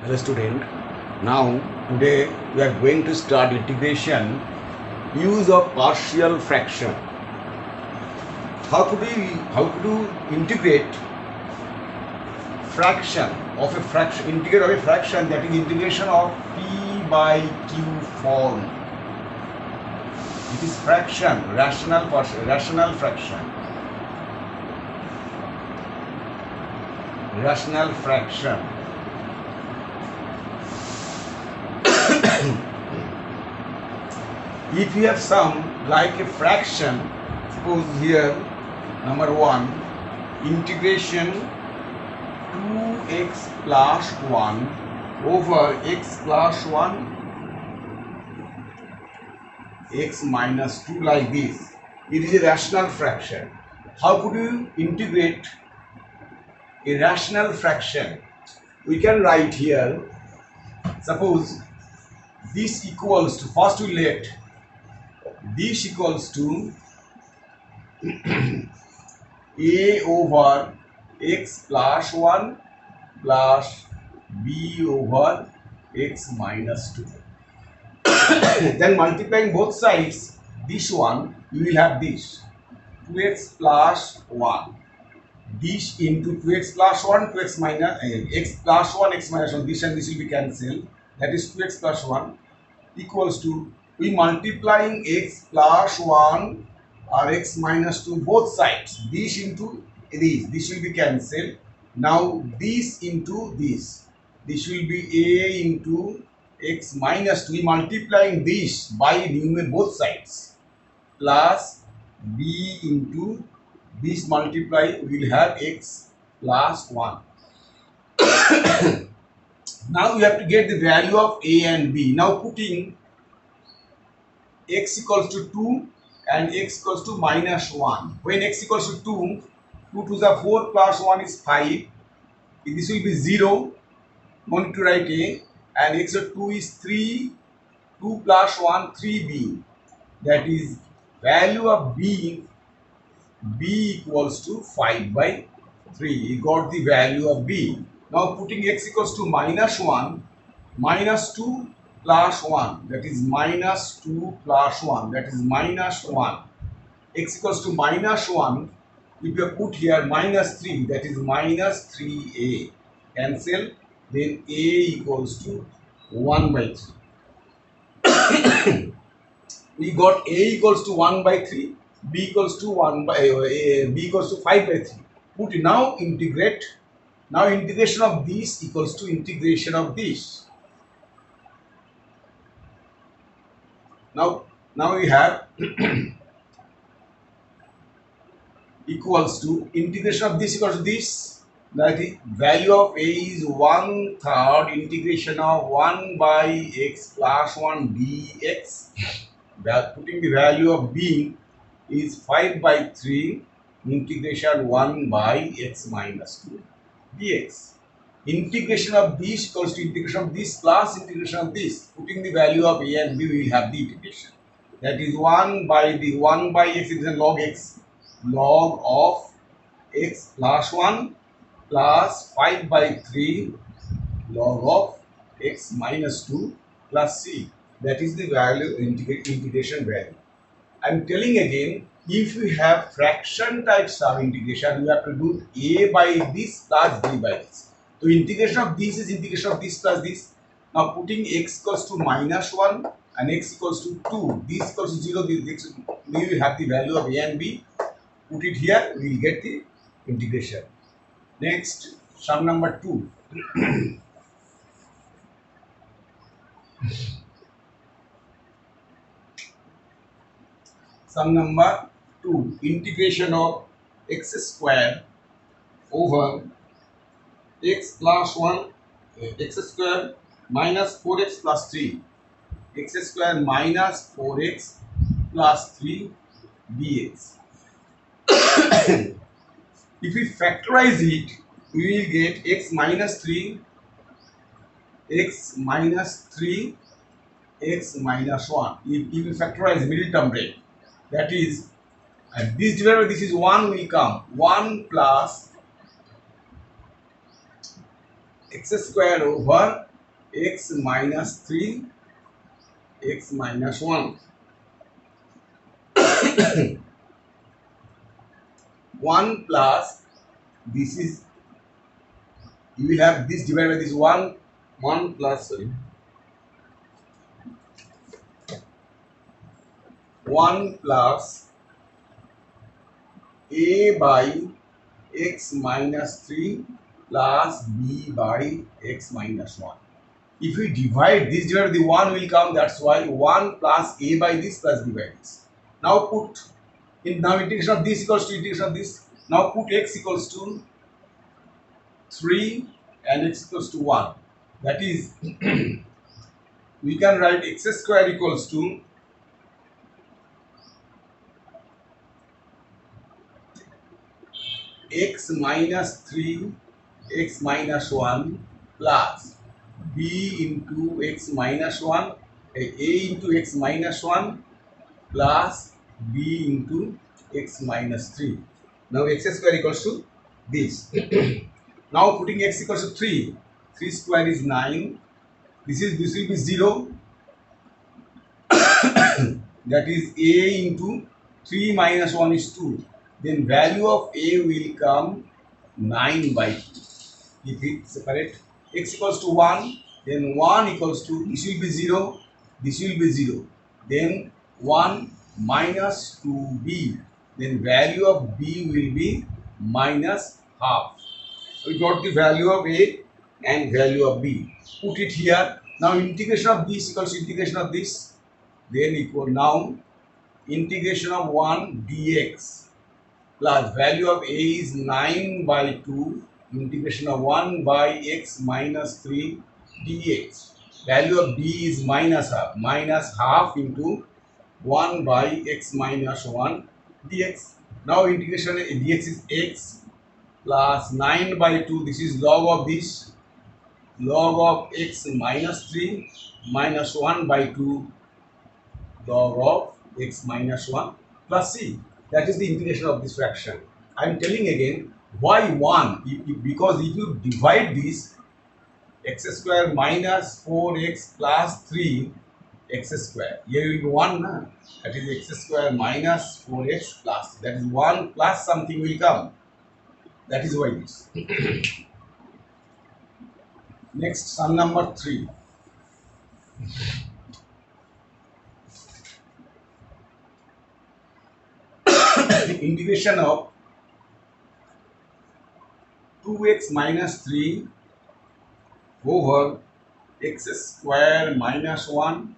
Hello student, now today we are going to start integration use of partial fraction. How could you integrate fraction of a fraction, integrate of a fraction, that is integration of p by q form. It is fraction, rational fraction. If you have some like a fraction, suppose here number 1, integration 2x plus 1 over x plus 1 x minus 2, like this. It is a rational fraction. How could you integrate a rational fraction? We can write here, suppose this equals to, first we let this equals to a over x plus 1 plus b over x minus 2. Then multiplying both sides, this one, you will have this 2x plus 1. This into 2x plus 1, 2x minus x plus 1, x minus 1, this and this will be cancelled. That is 2x plus 1 equals to, we multiplying x plus 1 or x minus 2 both sides. This into this will be cancelled. Now this into this will be a into x minus 2. We multiplying this by numerator both sides, plus b into this, multiply, we will have x plus 1. Now we have to get the value of a and b. Now putting x equals to 2 and x equals to minus 1. When x equals to 2, 2 to the 4 plus 1 is 5. This will be 0. No need to write a. And x of 2 is 3. 2 plus 1, 3b. That is value of b equals to 5 by 3. You got the value of b. Now putting x equals to minus 1, minus 2 plus 1, that is minus 2 plus 1, that is minus 1. X equals to minus 1, if you put here minus 3, that is minus 3a. Cancel, then a equals to 1 by 3. We got a equals to 1 by 3, b equals to b equals to 5 by 3. Put it, now integrate. Now integration of this equals to integration of this. Now we have equals to integration of this equals to this. That is value of a is 1/3 integration of 1 by x plus 1 dx. Putting the value of b is 5 by 3 integration 1 by x minus 2 dx. Integration of this equals to integration of this plus integration of this. Putting the value of a and b, we will have the integration. That is 1 by x is log x, log of x plus 1 plus 5 by 3 log of x minus 2 plus c. That is the value, integration value. I am telling again, if we have fraction type sum integration, we have to do a by this plus b by this. So integration of this is integration of this plus this. Now putting x equals to minus 1 and x equals to 2, this equals to 0, we will have the value of a and b. Put it here, we will get the integration. Next, sum number 2. Sum number 2, integration of x square over x plus 1, x square minus 4x plus 3, x square minus 4x plus 3 dx. If we factorize it, we will get x minus 3, x minus 3, x minus 1. If we factorize middle term rate, that is, this divided by this is 1 will come 1 plus x square over x minus 3 x minus 1. 1 plus this is, you will have this divided by this 1 plus, sorry, 1 plus a by x minus 3 plus b by x minus 1. If we divide this divided by the 1 will come, that's why 1 plus a by this plus b by this. Now put in, now integration of this equals to integration of this. Now put x equals to 3 and x equals to 1. That is, we can write x square equals to x minus 3 x minus 1 plus b into x minus 1, a into x minus 1 plus b into x minus 3. Now x square equals to this. Now putting x equals to 3, 3 square is 9. This will be 0. That is a into 3 minus 1 is 2. Then value of a will come 9 by 2. If it separate x equals to 1, then 1 equals to, this will be 0, this will be 0. Then 1 minus 2b. Then value of b will be minus half. We got the value of a and value of b. Put it here. Now integration of this equals to integration of this. Then equal, now integration of 1 dx plus value of a is 9 by 2 integration of 1 by x minus 3 dx. Value of b is minus half into 1 by x minus 1 dx. Now integration dx is x plus 9 by 2, this is log of this, log of x minus 3 minus 1 by 2 log of x minus 1 plus c. That is the integration of this fraction. I am telling again, why 1? Because if you divide this, x square minus 4x plus 3 x square, here will be 1, na? That is x square minus 4x plus, that is 1 plus something will come. That is why this. Next, sum number 3. Integration of 2x minus 3 over x square minus 1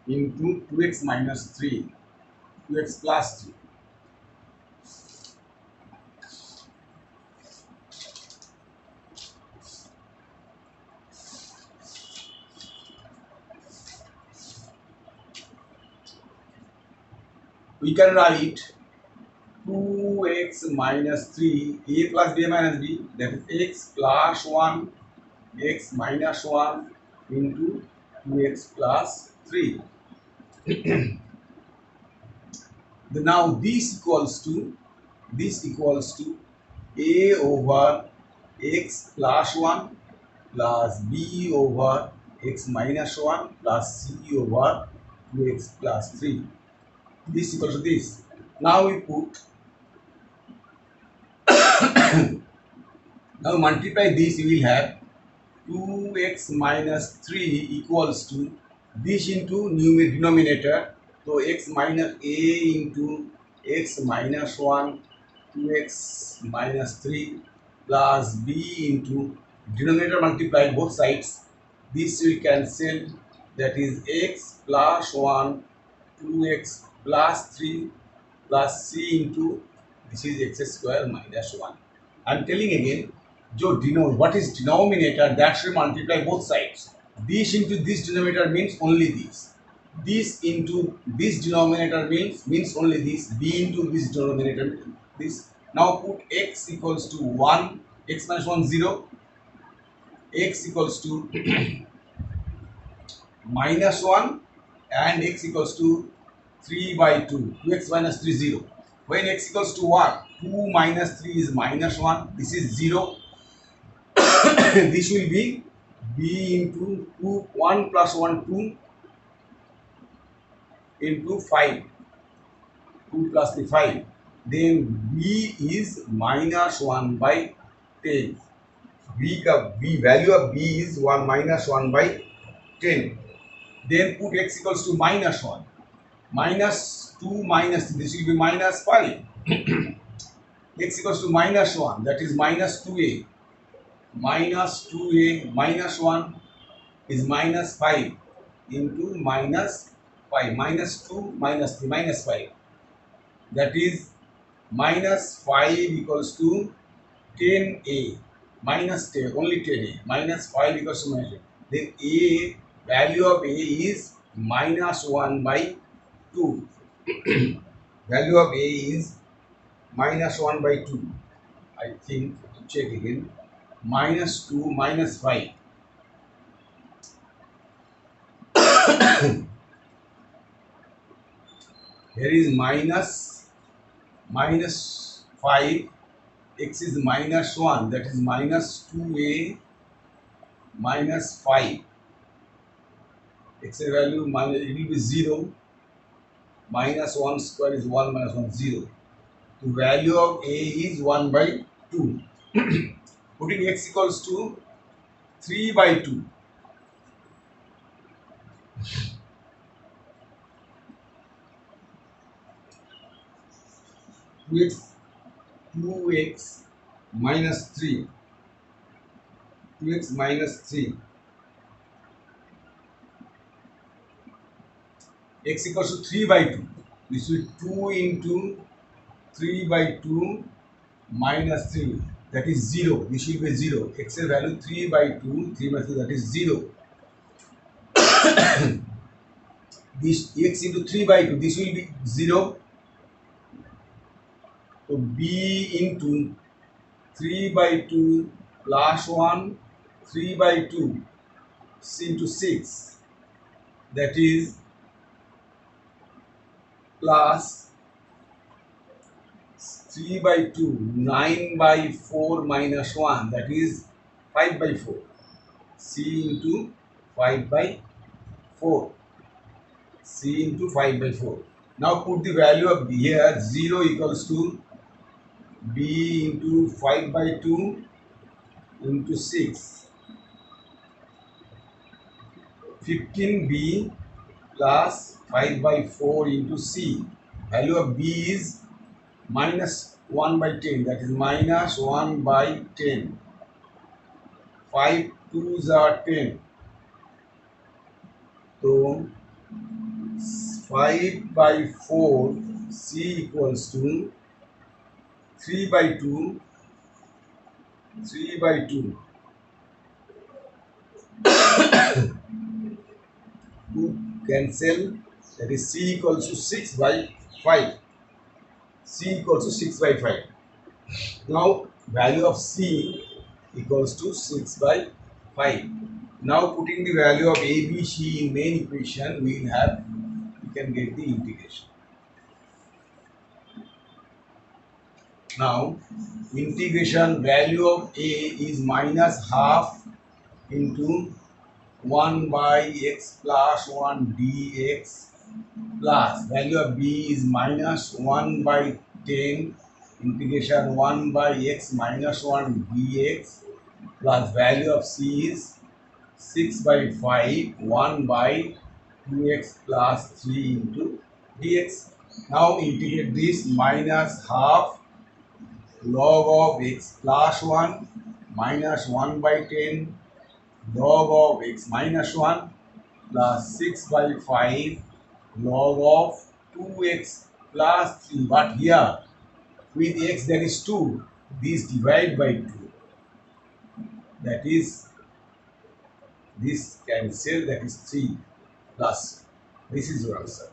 into 2x minus 3, 2x plus 3. We can write 2x minus 3, a plus b minus b, that is x plus 1, x minus 1 into 2x plus 3. Now this equals to a over x plus 1 plus b over x minus 1 plus c over 2x plus 3. This equals to this. Now we put now multiply this, you will have 2x minus 3 equals to this into denominator. So x minus a into x minus 1 2x minus 3 plus b into denominator multiply both sides. This will cancel, that is x plus 1 2x plus 3 plus c into this is x square minus 1. I am telling again, what is denominator, that should multiply both sides. This into this denominator means only this. This into this denominator means only this. B into this denominator this. Now put x equals to 1, x minus 1 0, x equals to minus 1 and x equals to 3 by 2, 2x minus 3 0. When x equals to 1, 2 minus 3 is minus 1, this is 0. This will be b into 2, 1 plus 1, 2 into 5, 2 plus 3, 5. Then b is minus 1 by 10. B value of b is 1 minus 1 by 10. Then put x equals to minus 1. Minus 2 minus 3, this will be minus 5. X equals to minus 1, that is minus 2a. Minus 2a minus 1 is minus 5 into minus 5. Minus 2 minus 3 minus 5. That is minus 5 equals to 10a. Minus 10, only 10a. Minus 5 equals to minus 10. Then a, value of a is minus 1 by 2. Value of a is minus 1 by 2. I think to check again. Minus 2 minus 5. Here is minus 5. X is minus 1. That is minus 2a minus 5. X value minus, it will be 0. Minus 1 square is 1 minus 1, 0. The value of a is 1 by 2. Putting x equals to 3 by 2. 2x minus 3. 2x minus 3. X equals to 3 by 2. This will be 2 into 3 by 2 minus 3. That is 0. This will be 0. X value 3 by 2. 3 minus 3, that is 0. This x into 3 by 2. This will be 0. So b into 3 by 2 plus 1, 3 by 2 into 6. That is plus 3 by 2, 9 by 4 minus 1, that is 5 by 4. C into 5 by 4. C into 5 by 4. Now put the value of b here. 0 equals to b into 5 by 2 into 6. 15b plus 5 by 4 into c. Value of b is minus 1 by 10, that is minus 1 by 10. 5 2s are 10. So 5 by 4 c equals to 3 by 2. 3 by 2. 2 cancel, that is c equals to 6 by 5. C equals to 6 by 5. Now value of c equals to 6 by 5. Now putting the value of a, b, c in main equation, we can get the integration. Now integration, value of a is minus half into 1 by x plus 1 dx plus value of b is minus 1 by 10 integration 1 by x minus 1 dx plus value of c is 6 by 5 1 by 2x plus 3 into dx. Now integrate this. Minus half log of x plus 1 minus 1 by 10 log of x minus 1 plus 6 by 5 log of 2x plus 3. But here with x there is 2. This divide by 2. That is, this cancel, that is 3 plus. This is your answer.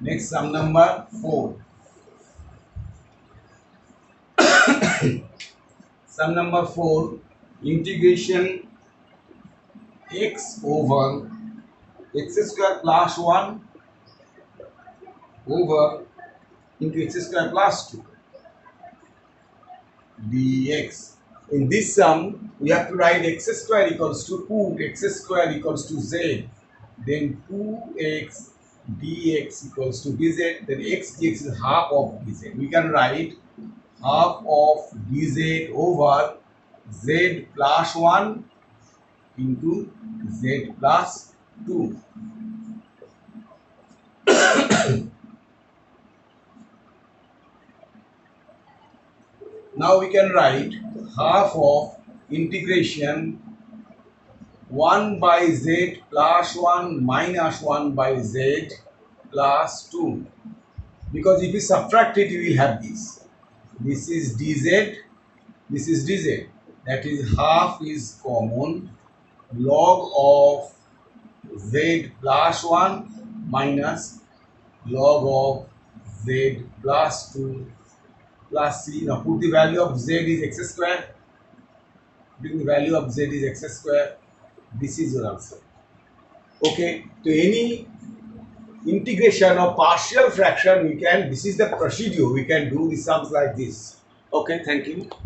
Next, sum number 4. Sum number 4, integration x over x square plus 1 over into x square plus 2 dx. In this sum, we have to write x square equals to put x square equals to z. Then 2x dx equals to dz. Then x dx is half of dz. We can write half of dz over z plus 1 into z plus 2. Now we can write half of integration 1 by z plus 1 minus 1 by z plus 2. Because if you subtract it, you will have this. This is dz, this is dz. That is half is common log of z plus 1 minus log of z plus 2 plus c. Now put the value of z is x square. Putting the value of z is x square. This is your answer. Okay. To any integration of partial fraction, we can. This is the procedure. We can do the sums like this. Okay. Thank you.